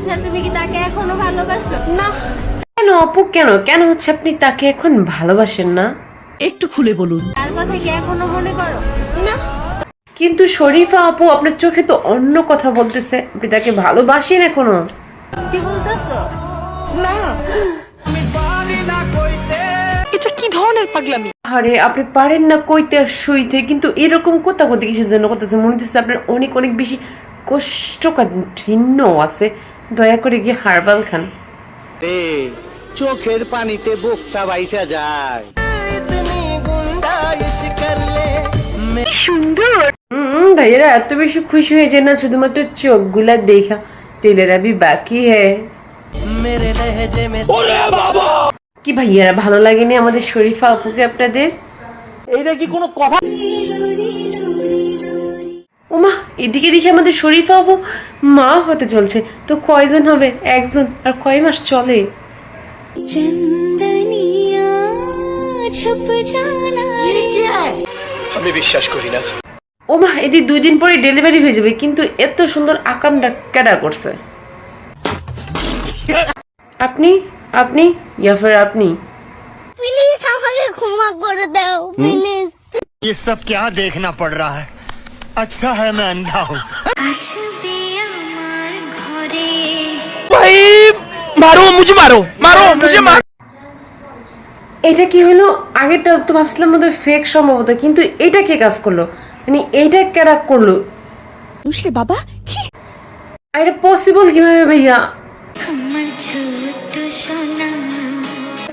আচ্ছা তুমি কি তাকে এখনো ভালোবাসো? না। কেন আপু, কেন কেন হচ্ছে আপনি তাকে এখন ভালোবাসেন না? একটু খুলে বলুন। তার কথা কি এখনো মনে করো? না। কিন্তু শরীফা আপু, আপনার চোখে তো অন্য কথা বলতেছে, আপনি তাকে ভালোবাসেন এখনো। কি বলতেছো? না। এটা কি ধরনের পাগলামি? আরে আপনি পারেন না কইতে আর শুইতে, কিন্তু এরকম কোথা কোথা কিসের জন্য করতেছে? মনে হচ্ছে আপনার অনেক অনেক বেশি কোষ্ঠকাঠিন্য আছে। দয়া করে গিয়ে হার্বাল খান। চোখের পানিতে বুকটা বাইসা যায়। ভাইয়েরা এত বেশি খুশি হয়ে যায় না শুধুমাত্র চোখগুলা দেখা। টেলেরা भी বাকি হ্যাঁ। কি ভাইয়ারা, ভালো লাগেনি আমাদের শরীফা আপুকে আপনাদের? এইটা কি কোনো কথা? ওমা, এদিকে দেখি আমাদের শরীফা আপু মা হতে চলছে। তো কয়জন হবে? একজন। আর কয় মাস চলে? আমি বিশ্বাস করি না। ওমা, এদিকে 2 দিন পরে ডেলিভারি হয়ে যাবে, কিন্তু এত সুন্দর আকামটা কেডা করছে? আপনি আপনি ইয়া ফির আপনি? প্লিজ আমাকে ক্ষমা করে দাও প্লিজ। ये सब क्या देखना पड़ रहा है? अच्छा है मैं अंधा हूँ। ভাই মারো মুঝে, মারো মুঝে, মারো। এটা কি হলো? আগেটা তো ভাবছিলাম মধ্যে ফেক সম্ভবত, কিন্তু এটা কে কাজ করলো? মানে এইটা কেডা করলো? বুঝলে বাবা, ছি। আর এটা পসিবল কিভাবে ভাইয়া?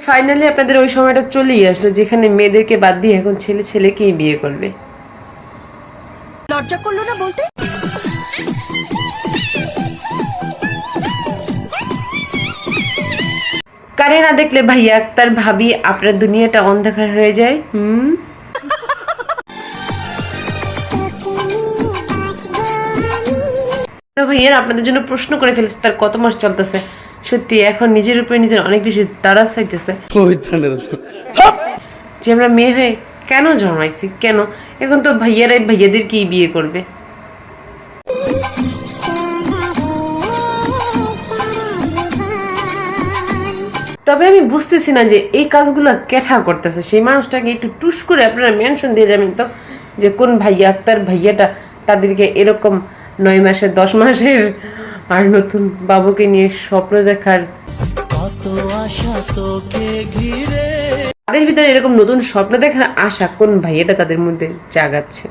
ফাইনালি আপনাদের ওই সময়টা চলেই আসলো যেখানে মেয়েদেরকে বাদ দিয়ে এখন ছেলে ছেলেকেই বিয়ে করবে। লজ্জা করলো না বলতে? কারে না দেখলে ভাইয়া আক্তার ভাবি আপনার দুনিয়াটা অন্ধকার হয়ে যায়। তো ভাইয়া আপনাদের জন্য প্রশ্ন করে ফেলছে তার কত মাস চলতেছে। সত্যি এখন নিজের উপরে নিজের অনেক বেশি তারাস চাইতেছে যে আমরা মেয়ে হয়ে কেন জন্মাইছি, কেন? এখন তো ভাইয়ারাই ভাইয়াদেরকেই বিয়ে করবে। তবে আমি বুঝতেছি না যে এই কাজগুলো কেঠা করতেছে। সেই মানুষটাকে একটু টুস করে আপনারা মেনশন দিয়ে যাবেন তো, যে কোন ভাইয়া আক্তার ভাইয়াটা তাদেরকে এরকম 9 মাসের 10 মাসের আর নতুন বাবুকে নিয়ে স্বপ্ন দেখার, কত আশা তোকে ঘিরে। তাদের ভিতরে এরকম নতুন স্বপ্ন দেখার আশা কোন ভাইয়াটা তাদের মধ্যে জাগাচ্ছে?